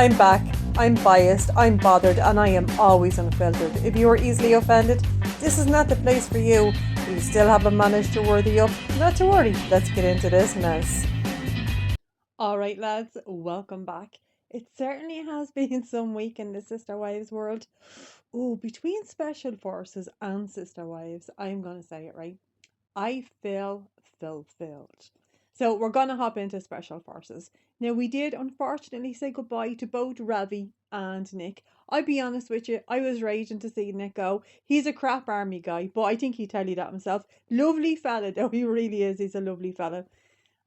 I'm back, I'm biased, I'm bothered, and I am always unfiltered. If you are easily offended, this is not the place for you. But you still haven't managed to worthy up. Not to worry, let's get into this mess. Alright, lads, welcome back. It certainly has been some week in the Sister Wives world. Oh, between Special Forces and Sister Wives, I'm going to say it right. I feel fulfilled. So we're gonna hop into Special Forces. Now we did unfortunately say goodbye to both Ravi and Nick. I'll be honest with you, I was raging to see Nick go. He's a crap army guy, but I think he'd tell you that himself. Lovely fella though, he really is. He's a lovely fella.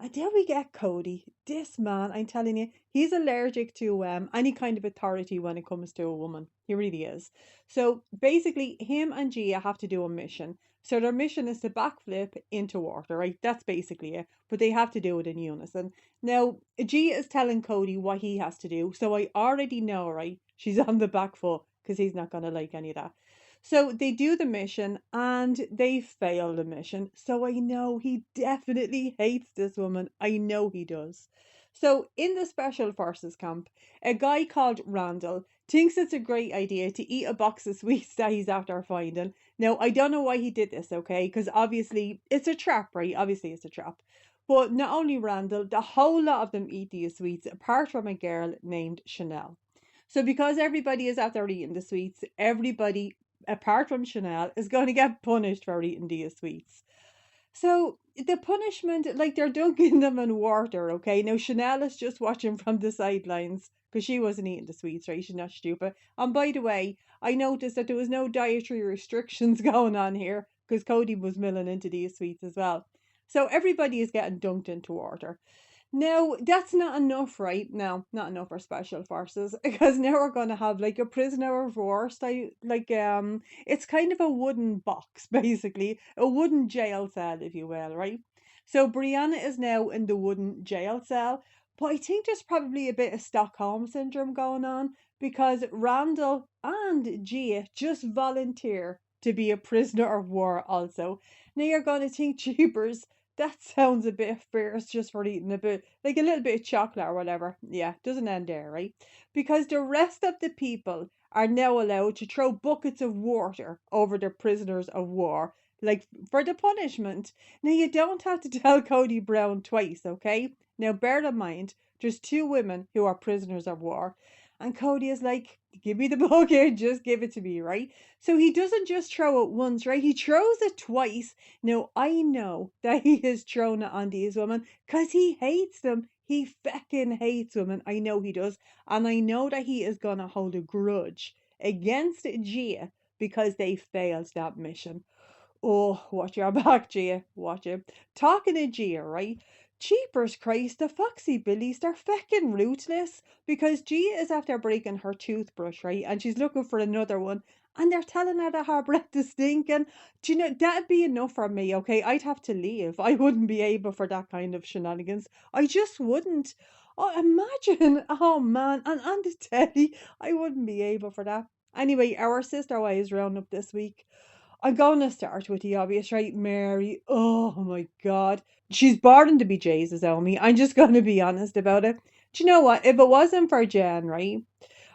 And then we get Cody. This man, I'm telling you, he's allergic to any kind of authority when it comes to a woman. He really is. So basically, him and Gia have to do a mission. So their mission is to backflip into water, right? That's basically it. But they have to do it in unison. Now, Gia is telling Cody what he has to do. So I already know, right? She's on the back foot because he's not going to like any of that. So they do the mission and they fail the mission. So I know he definitely hates this woman. I know he does. So in the Special Forces camp, a guy called Randall thinks it's a great idea to eat a box of sweets that he's after finding. Now, I don't know why he did this, okay? Because obviously it's a trap, right? Obviously it's a trap. But not only Randall, the whole lot of them eat these sweets, apart from a girl named Chanel. So because everybody is out there eating the sweets, everybody apart from Chanel, is going to get punished for eating these sweets. So the punishment, like they're dunking them in water, okay? Now Chanel is just watching from the sidelines because she wasn't eating the sweets, right? She's not stupid. And by the way, I noticed that there was no dietary restrictions going on here because Cody was milling into these sweets as well. So everybody is getting dunked into water. No, that's not enough, right? No, not enough for special forces because now we're gonna have like a prisoner of war style, it's kind of a wooden box basically, a wooden jail cell, if you will, right? So Brianna is now in the wooden jail cell, but I think there's probably a bit of Stockholm syndrome going on because Randall and Gia just volunteer to be a prisoner of war also. Now you're gonna think, jeepers, that sounds a bit fierce just for eating a bit, like a little bit of chocolate or whatever. Yeah, doesn't end there, right? Because the rest of the people are now allowed to throw buckets of water over the prisoners of war, like for the punishment. Now, you don't have to tell Cody Brown twice, okay? Now, bear in mind, there's two women who are prisoners of war. And Cody is like, give me the bucket, just give it to me, right? So he doesn't just throw it once, right? He throws it twice. Now, I know that he has thrown it on these women because he hates them. He feckin' hates women. I know he does. And I know that he is going to hold a grudge against Gia because they failed that mission. Oh, watch your back, Gia. Watch it. Talking to Gia, right? Cheapers Christ, the Foxy Billies, they're feckin' ruthless because Gia is after breaking her toothbrush, right? And she's looking for another one. And they're telling her that her breath is stinking. Do you know, that'd be enough for me, okay? I'd have to leave. I wouldn't be able for that kind of shenanigans. I just wouldn't. Oh, imagine. Oh, man. And on the telly, I wouldn't be able for that. Anyway, our sister wives roundup this week. I'm going to start with the obvious, right? Mary. Oh my God. She's born to be Jesus, Omi. I'm just going to be honest about it. Do you know what? If it wasn't for Jen, right?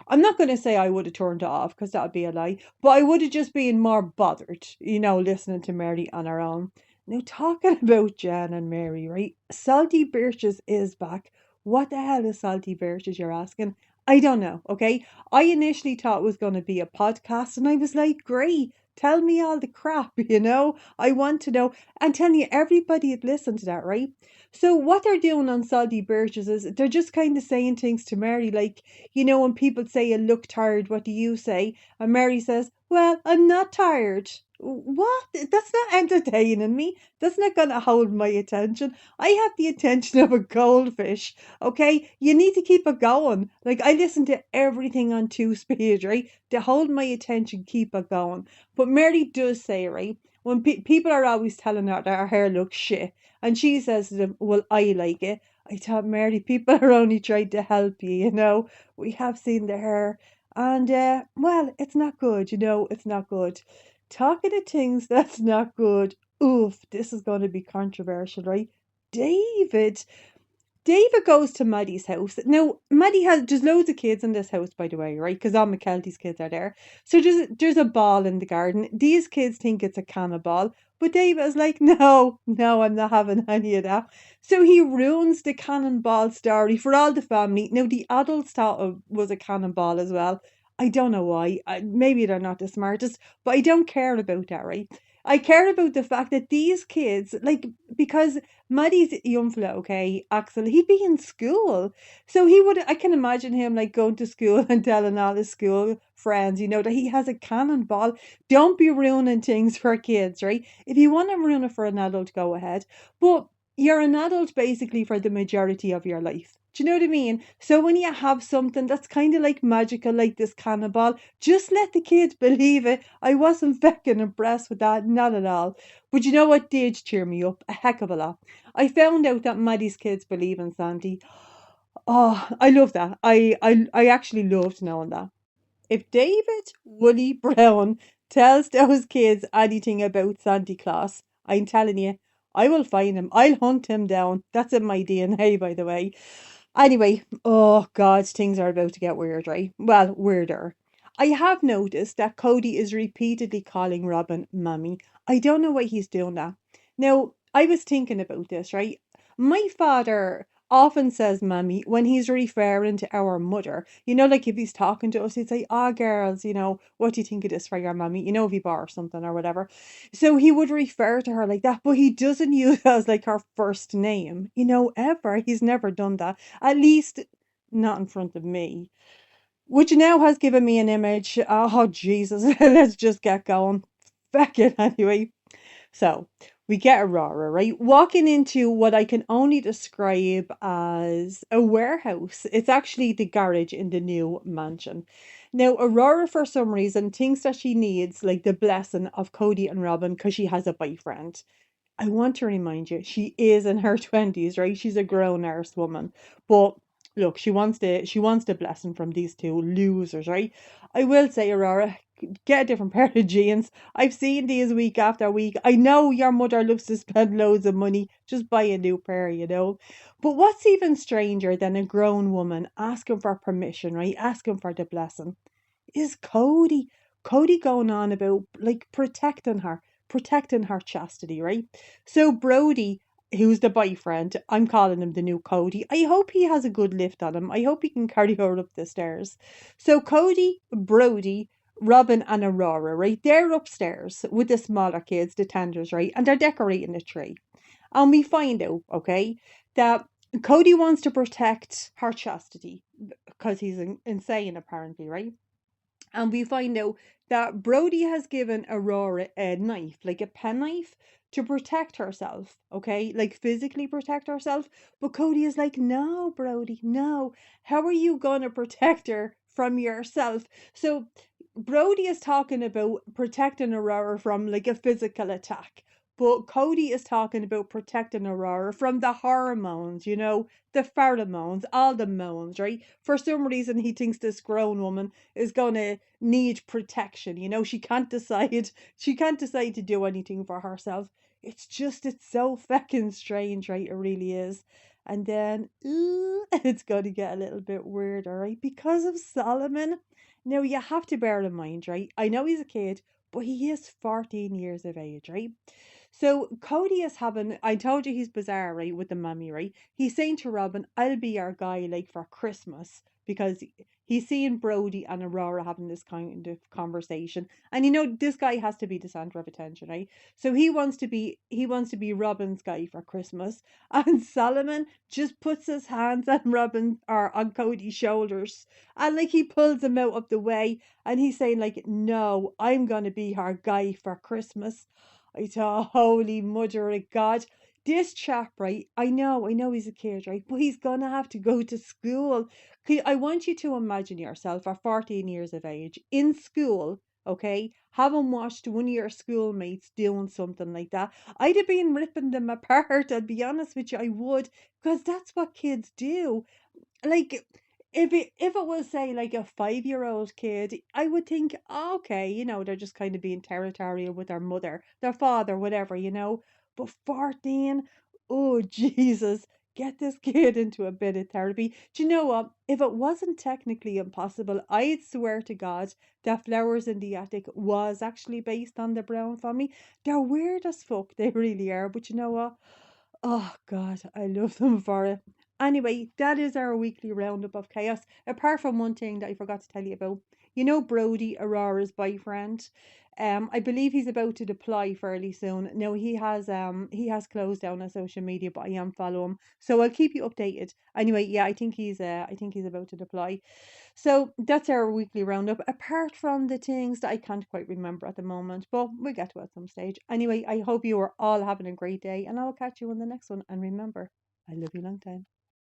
I'm not going to say I would have turned it off because that would be a lie, but I would have just been more bothered, listening to Mary on her own. Now, talking about Jen and Mary, right? Salty Birches is back. What the hell is Salty Birches, you're asking? I don't know, okay? I initially thought it was going to be a podcast, and I was like, great, tell me all the crap, I want to know. And telling you, everybody had listened to that, right? So what they're doing on Salty Birches is they're just kind of saying things to Mary, like, when people say you look tired, what do you say? And Mary says, well, I'm not tired. What? That's not entertaining me. That's not going to hold my attention. I have the attention of a goldfish, okay? You need to keep it going. Like, I listen to everything on two speed, right? To hold my attention, keep it going. But Mary does say, right, when people are always telling her that her hair looks shit, and she says to them, well, I like it. I thought, Mary, people are only trying to help you, we have seen the hair, and well, it's not good, it's not good. Talking of things that's not good. Oof, this is going to be controversial, right? David, David goes to Maddie's house. Now, Maddie has just loads of kids in this house, by the way, right? Because all McKelty's kids are there. So there's a ball in the garden. These kids think it's a cannonball, but David is like, no, no, I'm not having any of that. So he ruins the cannonball story for all the family. Now, the adults thought it was a cannonball as well. I don't know why. Maybe they're not the smartest, but I don't care about that, right? I care about the fact that these kids, like, because Maddie's young fella, okay, Axel, he'd be in school. So he would, I can imagine him like going to school and telling all his school friends, that he has a cannonball. Don't be ruining things for kids, right? If you want to ruin it for an adult, go ahead. But you're an adult basically for the majority of your life. Do you know what I mean? So when you have something that's kind of like magical, like this cannonball, just let the kids believe it. I wasn't fucking impressed with that, not at all. But you know what did cheer me up? A heck of a lot. I found out that Maddie's kids believe in Sandy. Oh, I love that. I actually loved knowing that. If David Woolley Brown tells those kids anything about Santa Claus, I'm telling you, I will find him. I'll hunt him down. That's in my DNA, by the way. Anyway, oh God, things are about to get weird, right? Well, weirder. I have noticed that Cody is repeatedly calling Robin Mummy. I don't know why he's doing that. Now, I was thinking about this, right? My father often says Mummy when he's referring to our mother. Like if he's talking to us, he'd say, "Ah, girls, what do you think of this for your mummy? If he bought or something or whatever." So he would refer to her like that, but he doesn't use it as like her first name, ever. He's never done that. At least not in front of me. Which now has given me an image. Oh, Jesus. Let's just get going. Back it anyway. So we get Aurora, right? Walking into what I can only describe as a warehouse. It's actually the garage in the new mansion. Now, Aurora, for some reason, thinks that she needs like the blessing of Cody and Robin because she has a boyfriend. I want to remind you, she is in her 20s, right? She's a grown arse woman. But look, she wants the blessing from these two losers, right? I will say, Aurora, get a different pair of jeans. I've seen these week after week. I know your mother loves to spend loads of money. Just buy a new pair. But what's even stranger than a grown woman asking for permission, right? Asking for the blessing is Cody. Cody going on about like protecting her chastity, right? So Brody, who's the boyfriend, I'm calling him the new Cody. I hope he has a good lift on him. I hope he can carry her up the stairs. So Cody, Brody, Robin and Aurora, right? They're upstairs with the smaller kids, the tenders, right? And they're decorating the tree. And we find out, okay, that Cody wants to protect her chastity because he's insane, apparently, right? And we find out that Brody has given Aurora a knife, like a penknife, to protect herself, okay? Like physically protect herself. But Cody is like, no, Brody, no. How are you going to protect her from yourself? So Brody is talking about protecting Aurora from like a physical attack. But Cody is talking about protecting Aurora from the hormones, the pheromones, all the moans, right? For some reason, he thinks this grown woman is gonna need protection. She can't decide. She can't decide to do anything for herself. It's so fucking strange, right? It really is. And then, it's gonna get a little bit weirder, right? Because of Solomon. Now you have to bear in mind, right? I know he's a kid, but he is 14 years of age, right? So Cody is having, I told you he's bizarre, right, with the mummy, right? He's saying to Robin, I'll be your guy, like, for Christmas. Because he's seeing Brody and Aurora having this kind of conversation. And this guy has to be the center of attention, right? So he wants to be Robin's guy for Christmas. And Solomon just puts his hands on Robin or on Cody's shoulders. And like he pulls him out of the way. And he's saying, like, no, I'm gonna be her guy for Christmas. I thought, holy mother of God. This chap, right? I know he's a kid, right? But he's gonna have to go to school. I want you to imagine yourself at 14 years of age in school, okay? Having watched one of your schoolmates doing something like that. I'd have been ripping them apart, I'll be honest with you, I would, because that's what kids do. Like, if it was say like a 5-year-old kid, I would think, "Oh, okay, they're just kind of being territorial with their mother, their father, whatever. But 14, oh Jesus, get this kid into a bit of therapy. Do you know what? If it wasn't technically impossible, I'd swear to God that Flowers in the Attic was actually based on the Brown family. They're weird as fuck, they really are. But you know what? Oh God, I love them for it. Anyway, that is our weekly roundup of chaos. Apart from one thing that I forgot to tell you about. You know Brody, Aurora's boyfriend. I believe he's about to deploy fairly soon. No, he has closed down on social media, but I am following him. So I'll keep you updated. Anyway, yeah, I think he's about to deploy. So that's our weekly roundup, apart from the things that I can't quite remember at the moment, but we'll get to it at some stage. Anyway, I hope you are all having a great day, and I will catch you in the next one. And remember, I love you long time.